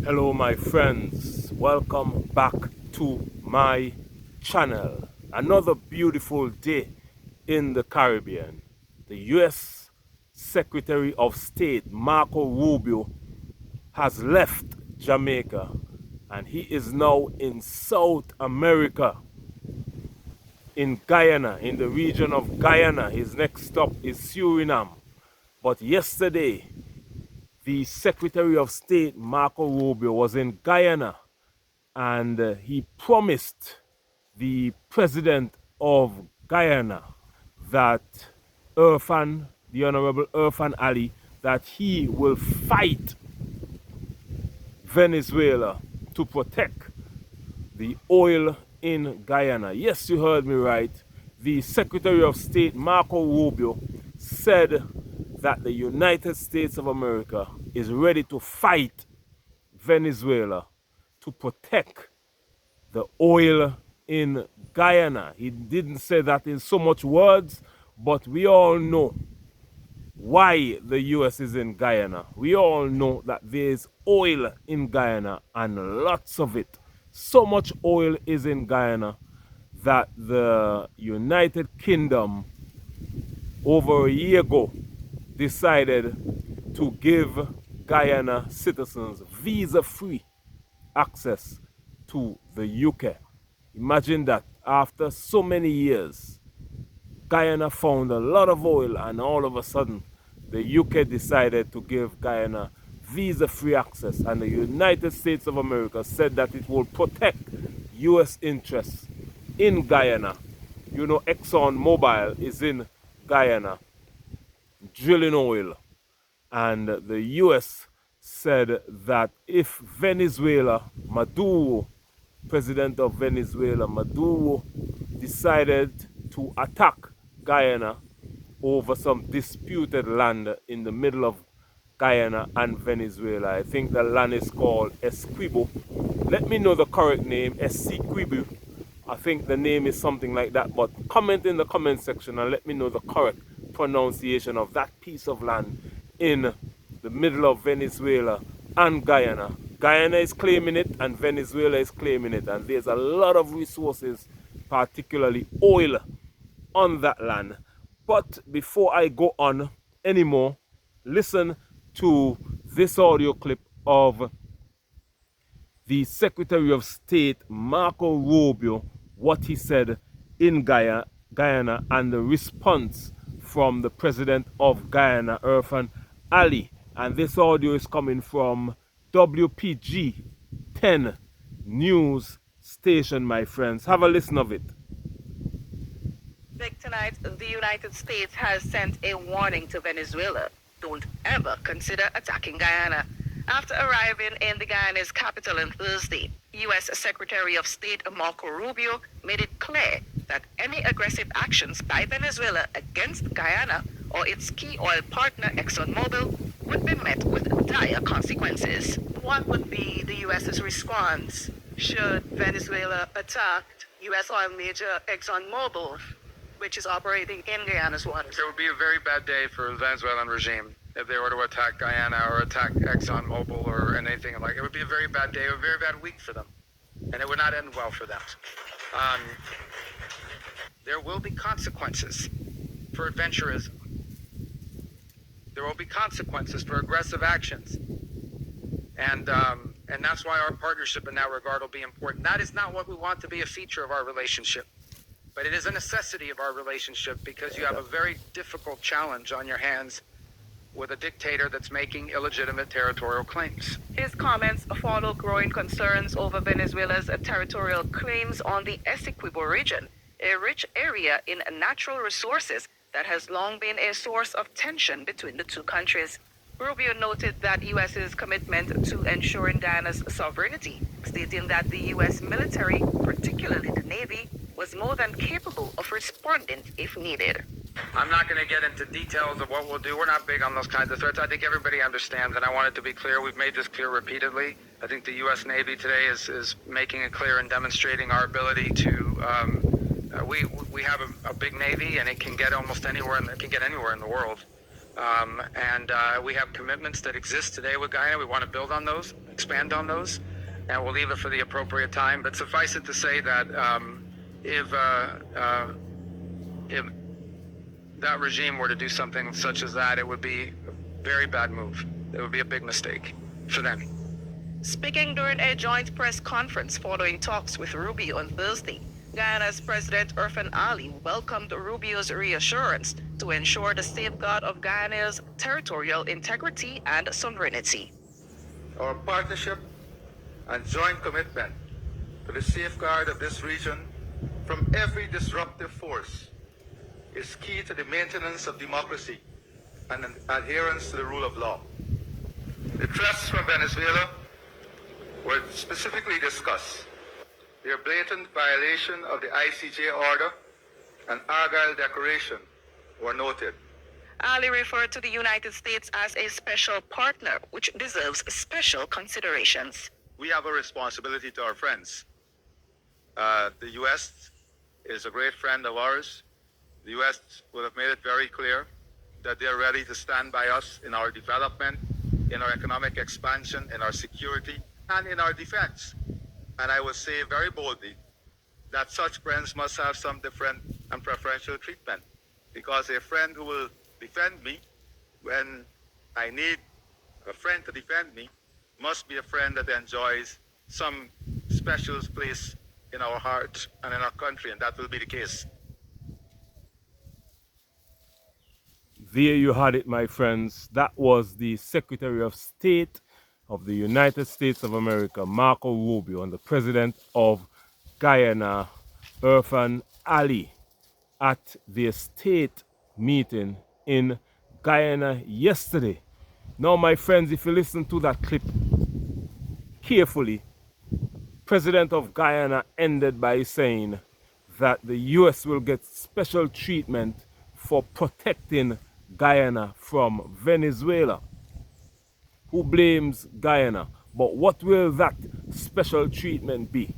Hello my friends, welcome back to my channel. Another beautiful day in the Caribbean. The US Secretary of State Marco Rubio has left Jamaica and he is now in South America, in Guyana, in the region of Guyana. His next stop is Suriname. But yesterday, the Secretary of State Marco Rubio was in Guyana and he promised the President of Guyana that the Honorable Rubio and Ali, that he will fight Venezuela to protect the oil in Guyana. Yes, you heard me right. The Secretary of State Marco Rubio said that the United States of America is ready to fight Venezuela to protect the oil in Guyana. He didn't say that in so much words, but we all know why the US is in Guyana. We all know that there is oil in Guyana and lots of it. So much oil is in Guyana that the United Kingdom over a year ago decided to give Guyana citizens visa-free access to the UK. Imagine that after so many years, Guyana found a lot of oil and all of a sudden the UK decided to give Guyana visa-free access, and the United States of America said that it will protect US interests in Guyana. You know, ExxonMobil is in Guyana drilling oil, and the US said that if Venezuela, President of Venezuela, Maduro, decided to attack Guyana over some disputed land in the middle of Guyana and Venezuela. I think the land is called Essequibo. Let me know the correct name, Essequibo. I think the name is something like that, but comment in the comment section and let me know the correct pronunciation of that piece of land in the middle of Venezuela and Guyana. Guyana is claiming it and Venezuela is claiming it, and there's a lot of resources, particularly oil, on that land. But before I go on anymore, listen to this audio clip of the Secretary of State Marco Rubio, what he said in Guyana, and the response from the President of Guyana, Rubio and Ali. And this audio is coming from WPG 10 news station, my friends. Have a listen of it. Tonight, the United States has sent a warning to Venezuela. Don't ever consider attacking Guyana. After arriving in the Guyana's capital on Thursday, U.S. Secretary of State Marco Rubio made it clear that any aggressive actions by Venezuela against Guyana or its key oil partner ExxonMobil would be met with dire consequences. What would be the U.S.'s response should Venezuela attack U.S. oil major ExxonMobil, which is operating in Guyana's waters? It would be a very bad day for the Venezuelan regime if they were to attack Guyana or attack ExxonMobil or anything like it. It would be a very bad day, a very bad week for them, and it would not end well for them. There will be consequences for adventurism. There will be consequences for aggressive actions, and that's why our partnership in that regard will be important. That is not what we want to be a feature of our relationship, but it is a necessity of our relationship because you have a very difficult challenge on your hands with a dictator that's making illegitimate territorial claims. His comments follow growing concerns over Venezuela's territorial claims on the Essequibo region, a rich area in natural resources that has long been a source of tension between the two countries. Rubio noted that U.S.'s commitment to ensuring Guyana's sovereignty, stating that the U.S. military, particularly the Navy, was more than capable of responding if needed. I'm not going to get into details of what we'll do. We're not big on those kinds of threats. I think everybody understands, and I want it to be clear. We've made this clear repeatedly. I think the U.S. Navy today is making it clear and demonstrating our ability to. We have a big Navy, and it can get almost anywhere, and it can get anywhere in the world. We have commitments that exist today with Guyana. We want to build on those. expand on those, and we'll leave it for the appropriate time. But suffice it to say that if that regime were to do something such as that, it would be a very bad move. It would be a big mistake for them. Speaking during a joint press conference following talks with Rubio on Thursday, Guyana's President Rubio and Ali welcomed Rubio's reassurance to ensure the safeguard of Guyana's territorial integrity and sovereignty. Our partnership and joint commitment to the safeguard of this region from every disruptive force is key to the maintenance of democracy and adherence to the rule of law. The threats from Venezuela were specifically discussed. Their blatant violation of the ICJ order and Argyle Declaration were noted. Ali referred to the United States as a special partner, which deserves special considerations. We have a responsibility to our friends. The U.S. is a great friend of ours. The U.S. would have made it very clear that they are ready to stand by us in our development, in our economic expansion, in our security, and in our defense. And I will say very boldly that such friends must have some different and preferential treatment, because a friend who will defend me when I need a friend to defend me must be a friend that enjoys some special place in our heart and in our country, and that will be the case. There you had it, my friends. That was the Secretary of State of the United States of America, Marco Rubio, and the President of Guyana, Rubio and Ali, at their state meeting in Guyana yesterday. Now, my friends, if you listen to that clip carefully, President of Guyana ended by saying that the U.S. will get special treatment for protecting Guyana from Venezuela. Who blames Guyana? But what will that special treatment be?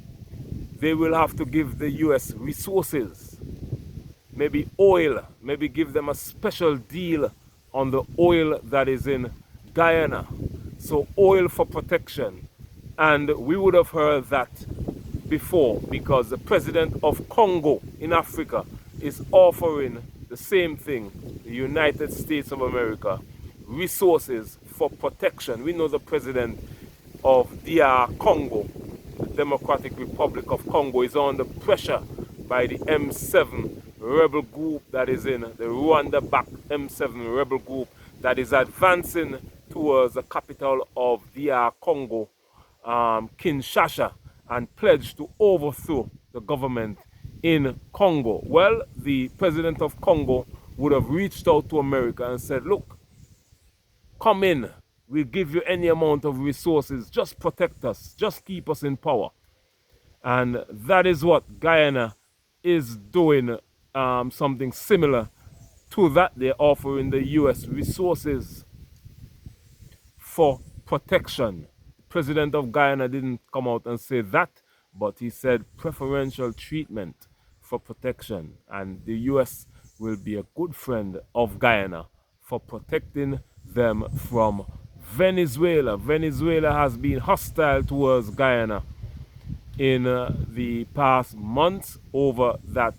They will have to give the U.S. resources, maybe oil, maybe give them a special deal on the oil that is in Guyana. So oil for protection. And we would have heard that before, because the president of Congo in Africa is offering the same thing, the United States of America, resources for protection. We know the president of DR Congo, the Democratic Republic of Congo, is under pressure by the M7 rebel group that is in the Rwanda-backed M7 rebel group that is advancing towards the capital of DR Congo, Kinshasa, and pledged to overthrow the government in Congo. Well, the president of Congo would have reached out to America and said, look, come in, we'll give you any amount of resources, just protect us, just keep us in power. And that is what Guyana is doing, something similar to that. They're offering the U.S. resources for protection. The president of Guyana didn't come out and say that, but he said preferential treatment for protection. And the U.S. will be a good friend of Guyana for protecting them from Venezuela. Venezuela has been hostile towards Guyana in the past months over that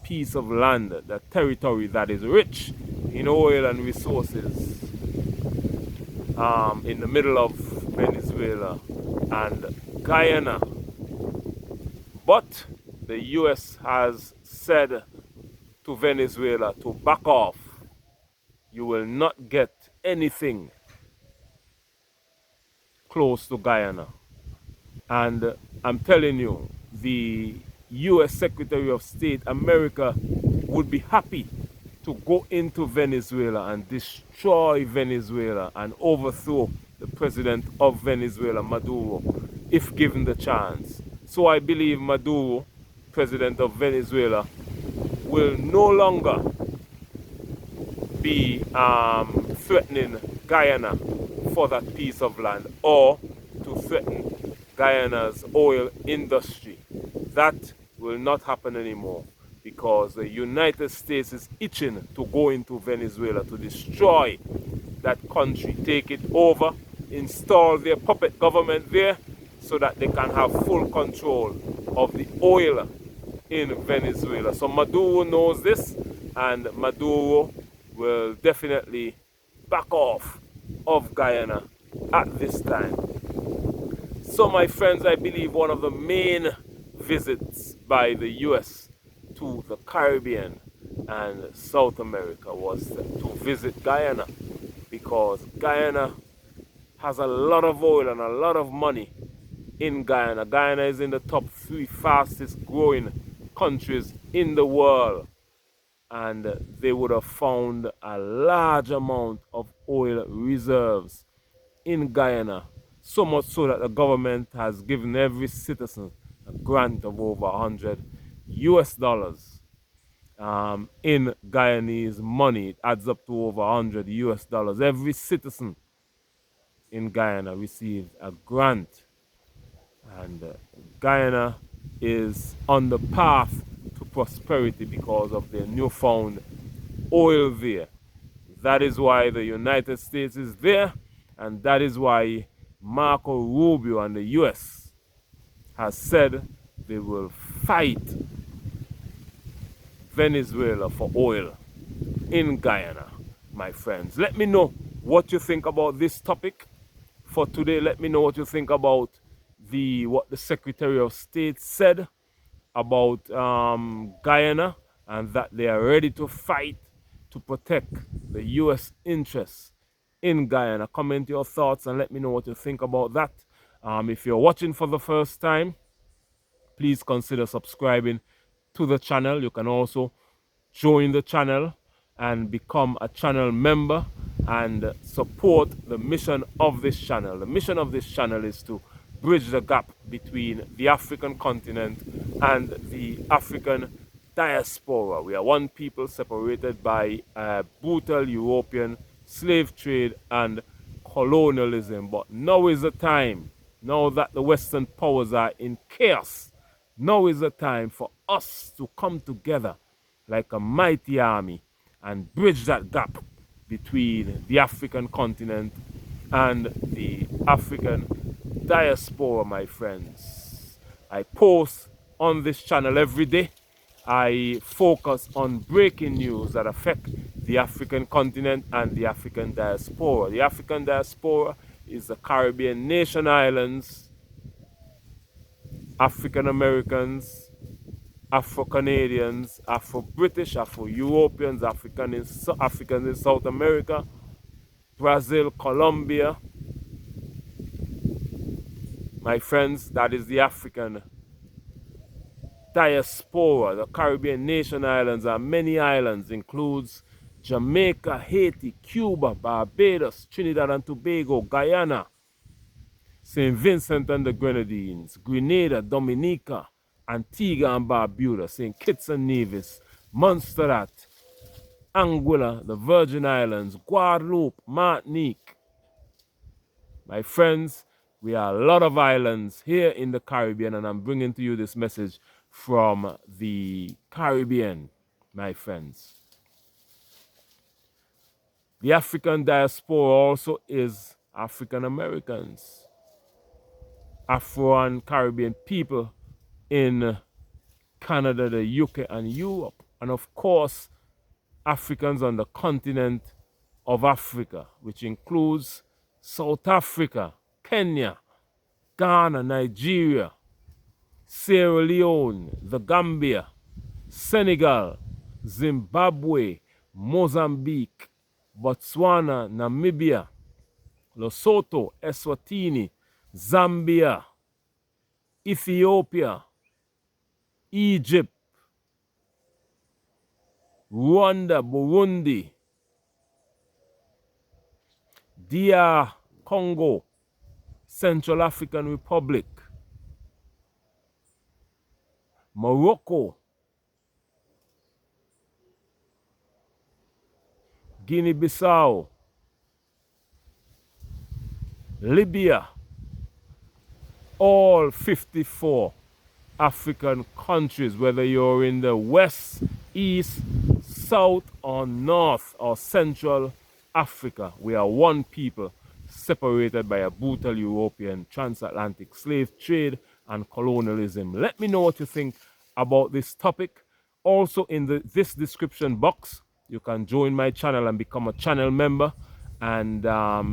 piece of land, that territory that is rich in oil and resources in the middle of Venezuela and Guyana. But the U.S. has said to Venezuela to back off. You will not get anything close to Guyana. And I'm telling you, the U.S. Secretary of State, America, would be happy to go into Venezuela and destroy Venezuela and overthrow the president of Venezuela, Maduro, if given the chance. So I believe Maduro, president of Venezuela, will no longer be threatening Guyana for that piece of land or to threaten Guyana's oil industry. That will not happen anymore, because the United States is itching to go into Venezuela to destroy that country, take it over, install their puppet government there so that they can have full control of the oil in Venezuela. So Maduro knows this, and Maduro will definitely back off of Guyana at this time. So my friends, I believe one of the main visits by the US to the Caribbean and South America was to visit Guyana, because Guyana has a lot of oil and a lot of money in Guyana. Guyana is in the top 3 fastest growing countries in the world, and they would have found a large amount of oil reserves in Guyana, so much so that the government has given every citizen a grant of over $100 in Guyanese money. It adds up to over $100. Every citizen in Guyana received a grant, and Guyana is on the path to prosperity because of the newfound oil there. That is why the United States is there, and that is why Marco Rubio and the US has said they will fight Venezuela for oil in Guyana, my friends. Let me know what you think about this topic for today. Let me know what you think about what the Secretary of State said about Guyana, and that they are ready to fight to protect the US interests in Guyana. Comment your thoughts and let me know what you think about that. If you're watching for the first time, please consider subscribing to the channel. You can also join the channel and become a channel member and support the mission of this channel. The mission of this channel is to bridge the gap between the African continent and the African diaspora. We are one people separated by brutal European slave trade and colonialism. But now is the time, now that the Western powers are in chaos, now is the time for us to come together like a mighty army and bridge that gap between the African continent and the African diaspora, my friends. I post on this channel every day. I focus on breaking news that affect the African continent and the African diaspora. The African diaspora is the Caribbean nation islands, African Americans, Afro-Canadians, Afro-British, Afro-Europeans, Africans in South America, Brazil, Colombia. My friends, that is the African diaspora. The Caribbean nation islands are many islands, includes Jamaica, Haiti, Cuba, Barbados, Trinidad and Tobago, Guyana, St. Vincent and the Grenadines, Grenada, Dominica, Antigua and Barbuda, St. Kitts and Nevis, Montserrat, Anguilla, the Virgin Islands, Guadeloupe, Martinique. My friends, we are a lot of islands here in the Caribbean, and I'm bringing to you this message from the Caribbean, my friends. The African diaspora also is African Americans, Afro and Caribbean people in Canada, the UK and Europe, and of course Africans on the continent of Africa, which includes South Africa, Kenya, Ghana, Nigeria, Sierra Leone, the Gambia, Senegal, Zimbabwe, Mozambique, Botswana, Namibia, Lesotho, Eswatini, Zambia, Ethiopia, Egypt, Rwanda, Burundi, DR Congo, Central African Republic, Morocco, Guinea-Bissau, Libya, all 54 African countries, whether you're in the west, east, south, or north, or central Africa. We are one people separated by a brutal European transatlantic slave trade and colonialism. Let me know what you think about this topic. Also in this description box, you can join my channel and become a channel member and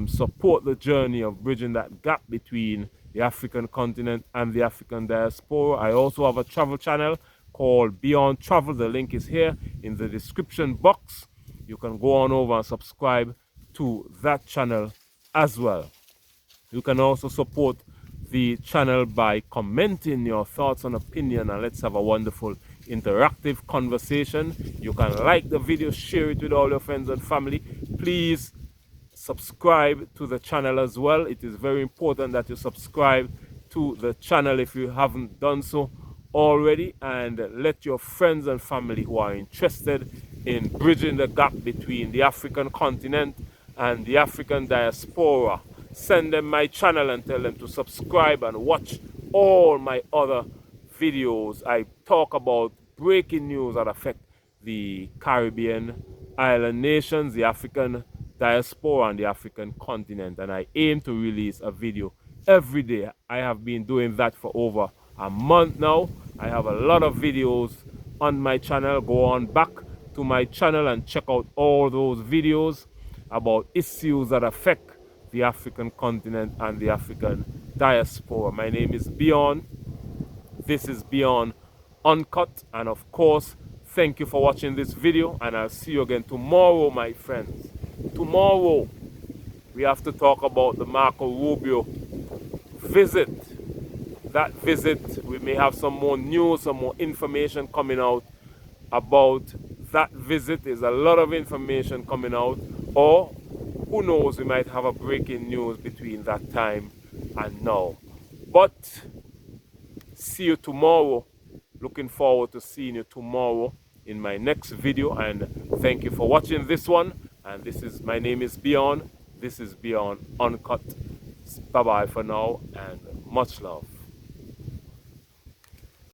support the journey of bridging that gap between the African continent and the African diaspora. I also have a travel channel called Beyond Travel. The link is here in the description box. You can go on over and subscribe to that channel as well. You can also support the channel by commenting your thoughts and opinion, and let's have a wonderful interactive conversation. You can like the video, share it with all your friends and family. Please subscribe to the channel as well. It is very important that you subscribe to the channel if you haven't done so already, and let your friends and family who are interested in bridging the gap between the African continent and the African diaspora, send them my channel and tell them to subscribe and watch all my other videos. I talk about breaking news that affect the Caribbean island nations, the African diaspora and the African continent, and I aim to release a video every day. I have been doing that for over a month now. I have a lot of videos on my channel. Go on back to my channel and check out all those videos about issues that affect the African continent and the African diaspora. My name is Beyond. This is Beyond Uncut, and of course, thank you for watching this video, and I'll see you again tomorrow, my friends. Tomorrow we have to talk about the Marco Rubio visit. That visit, we may have some more news, some more information coming out about that visit. There's a lot of information coming out, or who knows, we might have a breaking news between that time and now. But see you tomorrow. Looking forward to seeing you tomorrow in my next video, and thank you for watching this one. And my name is Beyond. This is Beyond Uncut. Bye bye for now, and much love.